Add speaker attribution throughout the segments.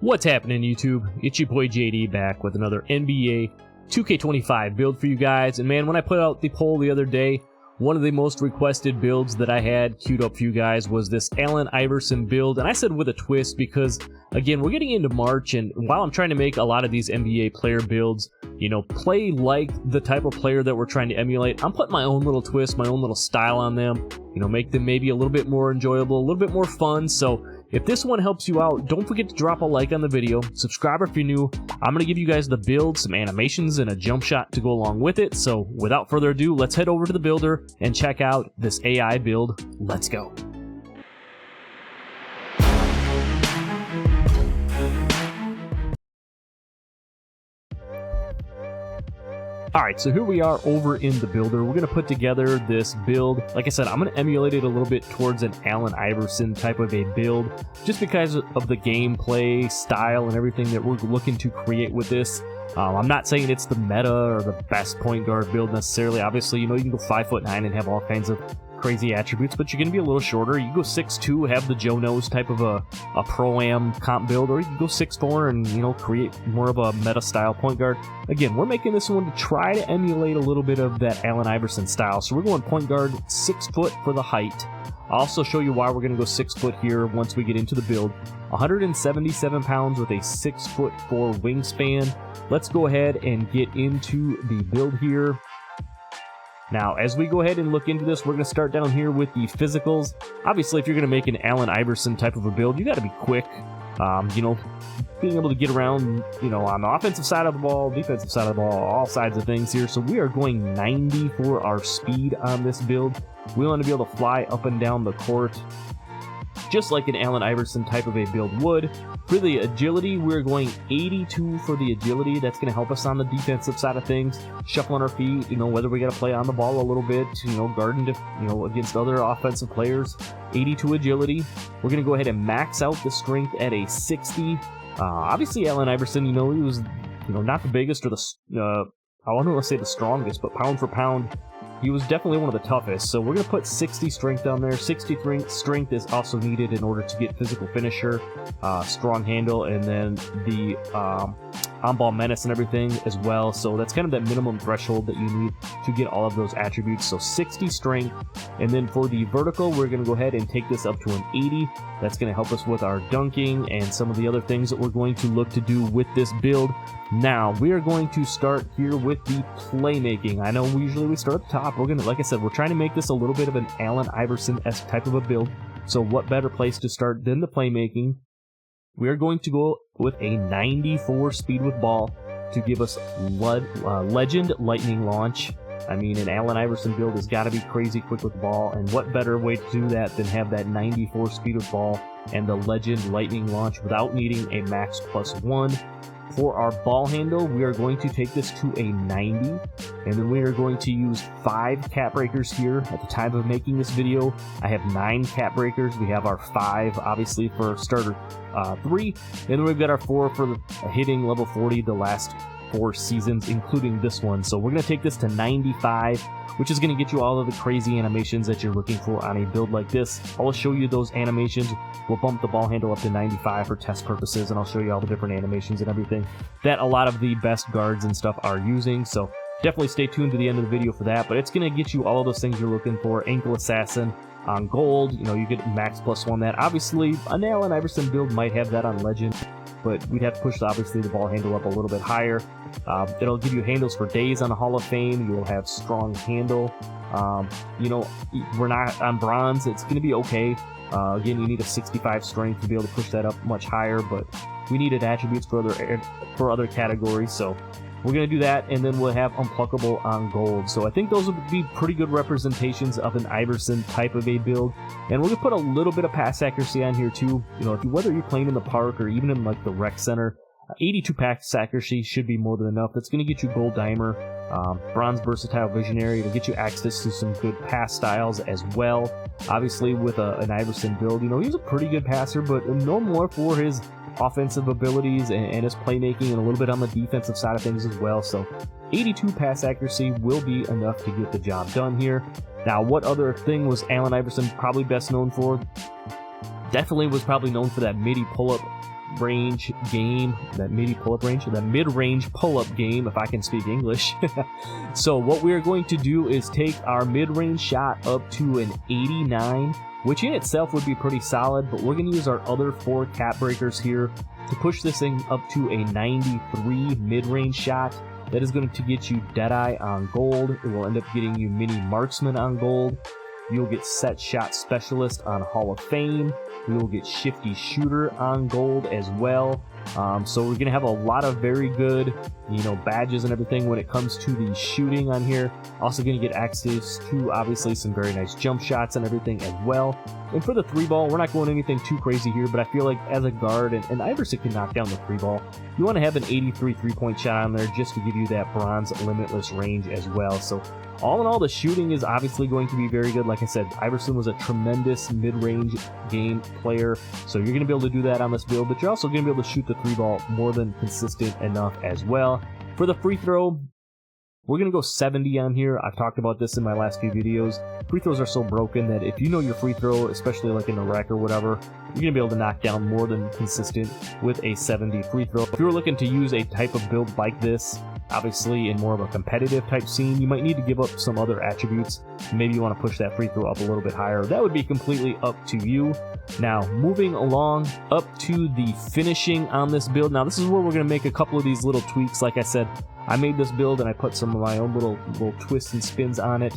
Speaker 1: What's happening, YouTube? It's your boy JD back with another NBA 2K25 build for you guys. And man, when I put out the poll the other day, one of the most requested builds that I had queued up for you guys was this Allen Iverson build. And I said with a twist because, again, we're getting into March, and while I'm trying to make a lot of these NBA player builds, you know, play like the type of player that we're trying to emulate, I'm putting my own little twist, my own little style on them, you know, make them maybe a little bit more enjoyable, a little bit more fun. So if this one helps you out, don't forget to drop a like on the video, subscribe if you're new. I'm going to give you guys the build, some animations, and a jump shot to go along with it. So without further ado, let's head over to the builder and check out this AI build. Let's go. Alright, so here we are over in the builder. We're going to put together this build. Like I said, I'm going to emulate it a little bit towards an Allen Iverson type of a build, just because of the gameplay style and everything that we're looking to create with this. I'm not saying it's the meta or the best point guard build necessarily. Obviously, you know, you can go 5'9" and have all kinds of crazy attributes, but you're going to be a little shorter. You can go 6'2", have the Joe Nose type of a pro-am comp build, or you can go 6'4" and, you know, create more of a meta style point guard. Again, we're making this one to try to emulate a little bit of that Allen Iverson style. So we're going point guard, 6 foot for the height. I'll also show you why we're going to go 6 foot here once we get into the build. 177 pounds with a 6'4" wingspan. Let's go ahead and get into the build here. Now, as we go ahead and look into this, we're going to start down here with the physicals. Obviously, if you're going to make an Allen Iverson type of a build, you got to be quick. You know, being able to get around, you know, on the offensive side of the ball, defensive side of the ball, all sides of things here. So we are going 90 for our speed on this build. We want to be able to fly up and down the court, just like an Allen Iverson type of a build would. For the agility, we're going 82 for the agility. That's going to help us on the defensive side of things, shuffling our feet, you know, whether we got to play on the ball a little bit, you know, guarding, you know, against other offensive players. 82 agility. We're going to go ahead and max out the strength at a 60. Obviously, Allen Iverson, you know, he was, you know, not the biggest or the, I don't want to say the strongest, but pound for pound, he was definitely one of the toughest. So we're going to put 60 strength down there. 60 strength is also needed in order to get physical finisher, strong handle, and then the on-ball menace and everything as well. So that's kind of that minimum threshold that you need to get all of those attributes. So 60 strength. And then for the vertical, we're going to go ahead and take this up to an 80. That's going to help us with our dunking and some of the other things that we're going to look to do with this build. Now, we are going to start here with the playmaking. I know usually we start at the top. We're going to, like I said, we're trying to make this a little bit of an Allen Iverson-esque type of a build. So what better place to start than the playmaking? We are going to go with a 94 speed with ball to give us legend lightning launch. I mean, an Allen Iverson build has got to be crazy quick with the ball, and what better way to do that than have that 94 speed with ball and the legend lightning launch without needing a max +1. For our ball handle, we are going to take this to a 90, and then we are going to use 5 cap breakers here. At the time of making this video, I have 9 cap breakers. We have our 5, obviously, for starter 3, and then we've got our 4 for hitting level 40 the last 4 seasons, including this one. So we're going to take this to 95, which is going to get you all of the crazy animations that you're looking for on a build like this. I'll show you those animations. We'll bump the ball handle up to 95 for test purposes, and I'll show you all the different animations and everything that a lot of the best guards and stuff are using. So definitely stay tuned to the end of the video for that, but it's going to get you all of those things you're looking for. Ankle assassin on gold, you know, you get max +1 that. Obviously, an Allen Iverson build might have that on legend, but we'd have to push, obviously, the ball handle up a little bit higher. It'll give you handles for days on the Hall of Fame. You'll have strong handle. You know, we're not on bronze. It's going to be okay. Again, you need a 65 strength to be able to push that up much higher, but we needed attributes for other categories, so we're going to do that, and then we'll have unpluckable on gold. So I think those would be pretty good representations of an Iverson type of a build. And we're going to put a little bit of pass accuracy on here too. You know, whether you're playing in the park or even in like the rec center, 82 pass accuracy should be more than enough. That's going to get you gold dimer, bronze versatile visionary. It'll get you access to some good pass styles as well. Obviously, with an Iverson build, you know, he's a pretty good passer, but no more for his offensive abilities and his playmaking, and a little bit on the defensive side of things as well. So 82 pass accuracy will be enough to get the job done here. Now, what other thing was Allen Iverson probably best known for? Definitely was probably known for that midi pull-up range game, that mid-range pull-up game, if I can speak English. So what we're going to do is take our mid-range shot up to an 89, which in itself would be pretty solid, but we're going to use our other 4 cap breakers here to push this thing up to a 93 mid-range shot. That is going to get you Deadeye on gold. It will end up getting you Mini Marksman on gold. You'll get Set Shot Specialist on Hall of Fame. We will get Shifty Shooter on gold as well. So we're going to have a lot of very good, badges and everything when it comes to the shooting on here. Also going to get access to, obviously, some very nice jump shots and everything as well. And for the 3-ball, we're not going anything too crazy here, but I feel like as a guard, and Iverson can knock down the 3-ball, you want to have an 83 3-point shot on there just to give you that bronze limitless range as well. So all in all, the shooting is obviously going to be very good. Like I said, Iverson was a tremendous mid-range game player, so you're going to be able to do that on this build, but you're also going to be able to shoot the 3-ball more than consistent enough as well. For the free throw, we're going to go 70 on here. I've talked about this in my last few videos. Free throws are so broken that if you know your free throw, especially like in the rec or whatever, you're going to be able to knock down more than consistent with a 70 free throw. If you're looking to use a type of build like this, obviously in more of a competitive type scene, you might need to give up some other attributes. Maybe you want to push that free throw up a little bit higher. That would be completely up to you. Now, moving along up to the finishing on this build. Now, this is where we're going to make a couple of these little tweaks. Like I said, I made this build and I put some of my own little twists and spins on it.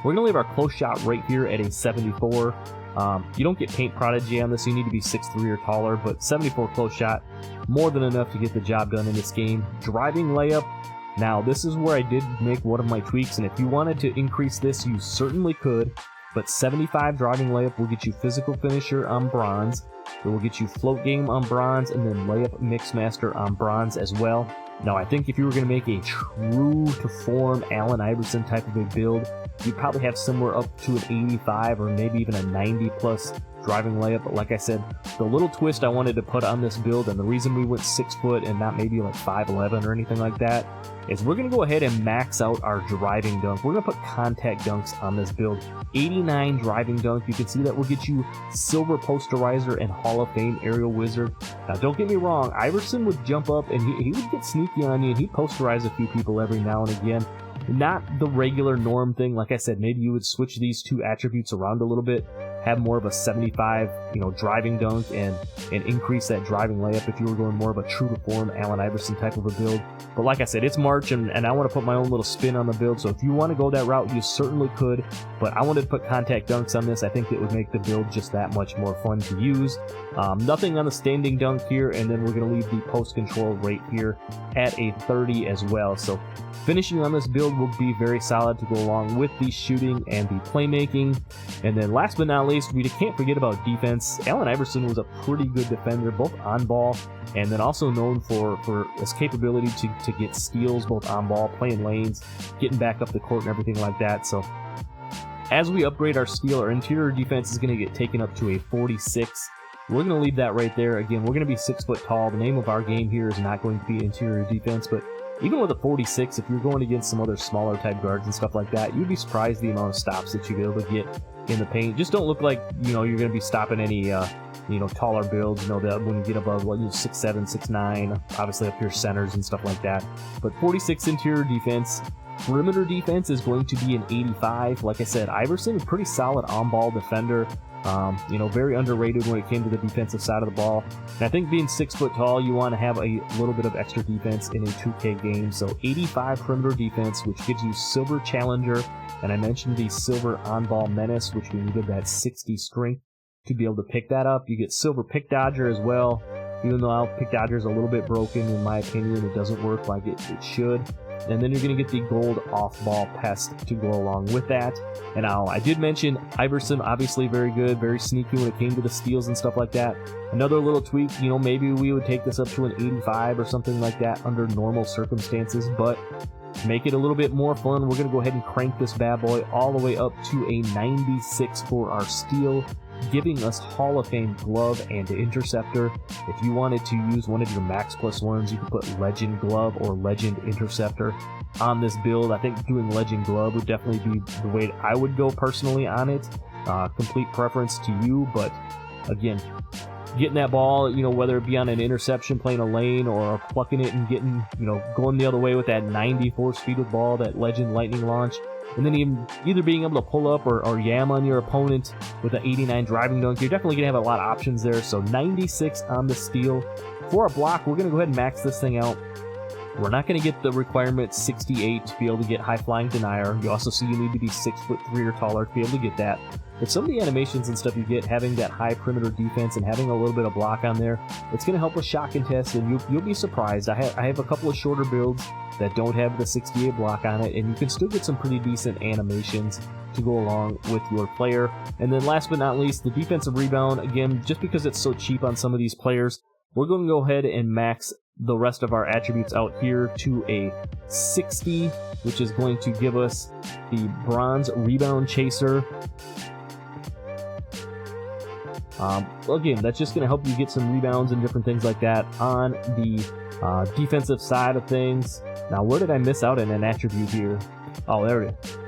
Speaker 1: We're going to leave our close shot right here at a 74. You don't get paint prodigy on this. You need to be 6'3" or taller, but 74 close shot, more than enough to get the job done in this game. Driving layup. Now, this is where I did make one of my tweaks, and if you wanted to increase this, you certainly could. But 75 driving layup will get you physical finisher on bronze. It will get you float game on bronze, and then layup mixmaster on bronze as well. Now, I think if you were going to make a true to form Allen Iverson type of a build, you'd probably have somewhere up to an 85 or maybe even a 90 plus driving layup. But like I said, the little twist I wanted to put on this build, and the reason we went 6 foot and not maybe like 5'11" or anything like that, is we're going to go ahead and max out our driving dunk. We're going to put contact dunks on this build. 89 driving dunk. You can see that will get you silver posterizer and Hall of Fame aerial wizard. Now, don't get me wrong, Iverson would jump up and he would get sneaky on you, and he'd posterize a few people every now and again. Not the regular norm thing. Like I said, maybe you would switch these 2 attributes around a little bit, have more of a 75, driving dunk, and increase that driving layup if you were going more of a true to form Allen Iverson type of a build. But like I said, it's March, and I want to put my own little spin on the build, so if you want to go that route, you certainly could, but I wanted to put contact dunks on this. I think it would make the build just that much more fun to use. Nothing on the standing dunk here, and then we're going to leave the post control right here at a 30 as well. So finishing on this build will be very solid to go along with the shooting and the playmaking. And then last but not least, we can't forget about defense. Allen Iverson was a pretty good defender, both on ball and then also known for his capability to get steals both on ball, playing lanes, getting back up the court and everything like that. So as we upgrade our steal, our interior defense is going to get taken up to a 46. We're going to leave that right there. Again, we're going to be 6 foot tall. The name of our game here is not going to be interior defense, but even with a 46, if you're going against some other smaller type guards and stuff like that, you'd be surprised the amount of stops that you'd be able to get in the paint. Just don't look like, you're going to be stopping any, taller builds, that when you get above, 6'7", 6'9", obviously up your centers and stuff like that. But 46 interior defense. Perimeter defense is going to be an 85. Like I said, Iverson, a pretty solid on-ball defender. Very underrated when it came to the defensive side of the ball. And I think being 6 foot tall, you want to have a little bit of extra defense in a 2K game. So 85 perimeter defense, which gives you silver challenger. And I mentioned the silver on-ball menace, which we needed that 60 strength to be able to pick that up. You get silver pick dodger as well. Even though pick dodger is a little bit broken, in my opinion, it doesn't work like it should. And then you're going to get the gold off-ball pest to go along with that. And now, I did mention Iverson, obviously very good, very sneaky when it came to the steals and stuff like that. Another little tweak, maybe we would take this up to an 85 or something like that under normal circumstances, but to make it a little bit more fun, we're going to go ahead and crank this bad boy all the way up to a 96 for our steal, giving us Hall of Fame glove and interceptor. If you wanted to use one of your max plus ones, you could put legend glove or legend interceptor on this build. I think doing legend glove would definitely be the way I would go personally on it. Complete preference to you, but again, getting that ball, you know, whether it be on an interception, playing a lane, or plucking it and getting, you know, going the other way with that 94 speed with ball, that legend lightning launch. And then even either being able to pull up or yam on your opponent with an 89 driving dunk. You're definitely going to have a lot of options there. So 96 on the steal. For a block, we're going to go ahead and max this thing out. We're not going to get the requirement 68 to be able to get high flying denier. You also see you need to be 6'3" or taller to be able to get that. But some of the animations and stuff you get, having that high perimeter defense and having a little bit of block on there, it's going to help with shot contest, and you'll be surprised. I have a couple of shorter builds that don't have the 68 block on it, and you can still get some pretty decent animations to go along with your player. And then last but not least, the defensive rebound. Again, just because it's so cheap on some of these players, we're going to go ahead and max the rest of our attributes out here to a 60, which is going to give us the bronze rebound chaser. Again, that's just going to help you get some rebounds and different things like that on the defensive side of things. Now, where did I miss out in an attribute here? Oh, there it is.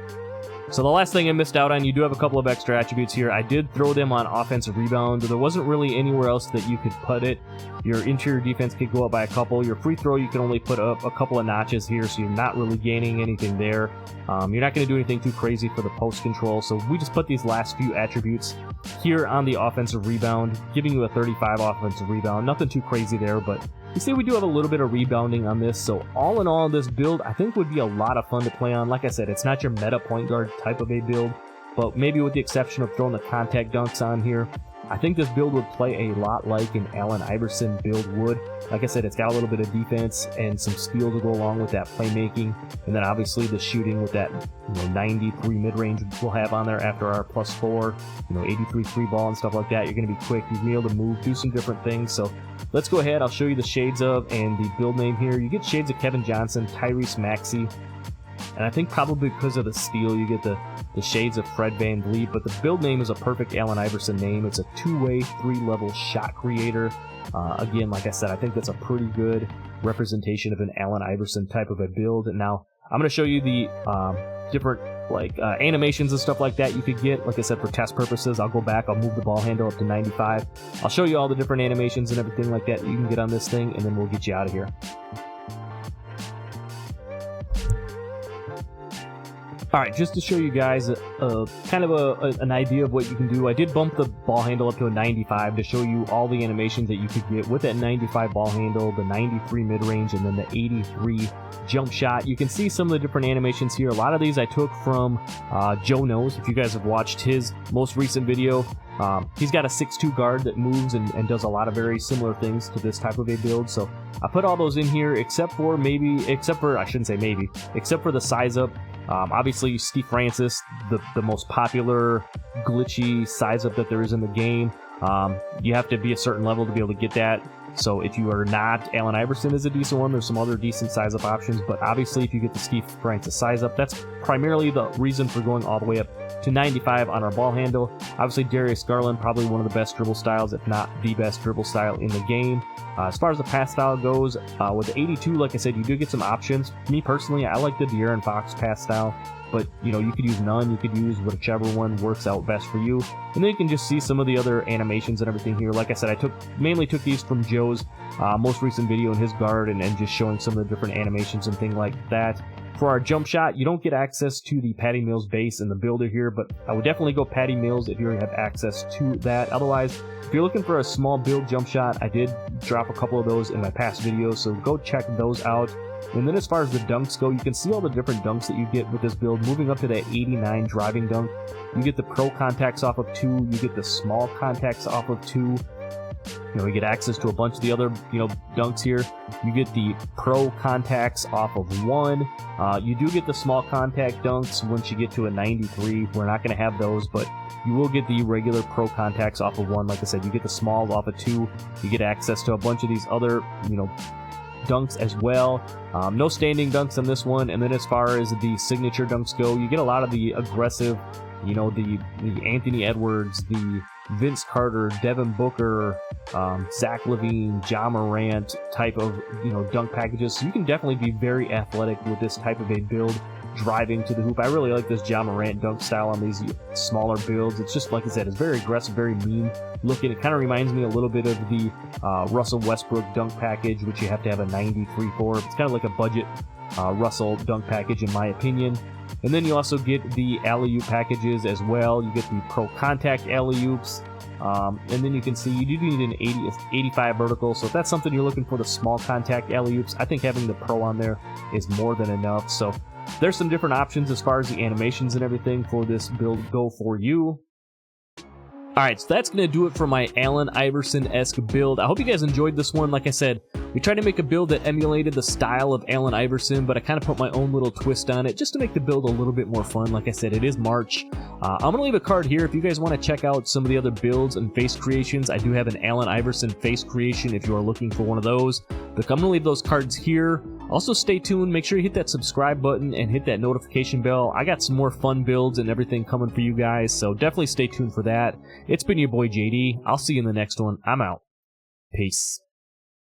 Speaker 1: So the last thing I missed out on, you do have a couple of extra attributes here. I did throw them on offensive rebound. There wasn't really anywhere else that you could put it. Your interior defense could go up by a couple. Your free throw, you can only put up a couple of notches here, so you're not really gaining anything there. You're not going to do anything too crazy for the post control. So we just put these last few attributes here on the offensive rebound, giving you a 35 offensive rebound. Nothing too crazy there, but you see we do have a little bit of rebounding on this. So all in all, this build I think would be a lot of fun to play on. Like I said, it's not your meta point guard type of a build, but maybe with the exception of throwing the contact dunks on here, I think this build would play a lot like an Allen Iverson build would. Like I said, it's got a little bit of defense and some skill to go along with that playmaking, and then obviously the shooting with that 93 mid-range we'll have on there after our +4, 83 free ball and stuff like that. You're going to be quick, you're going to be able to move, do some different things. So let's go ahead, I'll show you the shades of and the build name here. You get shades of Kevin Johnson, Tyrese Maxey, and I think probably because of the steal, you get the shades of Fred VanVleet, but the build name is a perfect Allen Iverson name. It's a two-way, three-level shot creator. Again, like I said, I think that's a pretty good representation of an Allen Iverson type of a build. And now I'm going to show you the different animations and stuff like that you could get. Like I said, for test purposes, I'll go back, I'll move the ball handle up to 95. I'll show you all the different animations and everything like that you can get on this thing, and then we'll get you out of here. Alright, just to show you guys kind of an idea of what you can do, I did bump the ball handle up to a 95 to show you all the animations that you could get with that 95 ball handle, the 93 mid-range, and then the 83 jump shot. You can see some of the different animations here. A lot of these I took from Joe Knows. If you guys have watched his most recent video, he's got a 6'2 guard that moves and does a lot of very similar things to this type of a build. So I put all those in here except for the size up. Obviously, Steve Francis, the most popular glitchy size up that there is in the game. You have to be a certain level to be able to get that. So if you are not, Allen Iverson is a decent one. There's some other decent size up options, but obviously if you get the Steve Francis size up, that's primarily the reason for going all the way up to 95 on our ball handle. Obviously Darius Garland, probably one of the best dribble styles, if not the best dribble style in the game. As far as the pass style goes, with the 82, like I said, you do get some options. Me personally, I like the De'Aaron Fox pass style, but you could use none, you could use whichever one works out best for you. And then you can just see some of the other animations and everything here. Like I said, I mainly took these from Joe's most recent video in his guard and just showing some of the different animations and things like that. For our jump shot, you don't get access to the Patty Mills base in the builder here, but I would definitely go Patty Mills if you already have access to that. Otherwise, if you're looking for a small build jump shot, I did drop a couple of those in my past videos, so go check those out. And then as far as the dunks go, you can see all the different dunks that you get with this build. Moving up to that 89 driving dunk, you get the pro contacts off of 2, you get the small contacts off of 2. You get access to a bunch of the other, dunks here. You get the pro contacts off of 1. You do get the small contact dunks once you get to a 93. We're not going to have those, but you will get the regular pro contacts off of 1. Like I said, you get the smalls off of 2. You get access to a bunch of these other, dunks as well. No standing dunks on this one. And then as far as the signature dunks go, you get a lot of the aggressive, the Anthony Edwards, the Vince Carter, Devin Booker, Zach LaVine, Ja Morant type of dunk packages. So you can definitely be very athletic with this type of a build. driving to the hoop. I really like this Ja Morant dunk style on these smaller builds. It's just, like I said, it's very aggressive, very mean looking. It kind of reminds me a little bit of the Russell Westbrook dunk package, which you have to have a 93 for. It's kind of like a budget Russell dunk package, in my opinion. And then you also get the alley-oop packages as well. You get the pro contact alley-oops. And then you can see you do need an 85 vertical. So if that's something you're looking for, the small contact alley-oops, I think having the pro on there is more than enough. So there's some different options as far as the animations and everything for this build go for you. Alright, so that's going to do it for my Allen Iverson-esque build. I hope you guys enjoyed this one. Like I said, we tried to make a build that emulated the style of Allen Iverson, but I kind of put my own little twist on it just to make the build a little bit more fun. Like I said, it is March. I'm going to leave a card here if you guys want to check out some of the other builds and face creations. I do have an Allen Iverson face creation if you are looking for one of those. But I'm going to leave those cards here. Also, stay tuned. Make sure you hit that subscribe button and hit that notification bell. I got some more fun builds and everything coming for you guys, so definitely stay tuned for that. It's been your boy JD. I'll see you in the next one. I'm out. Peace.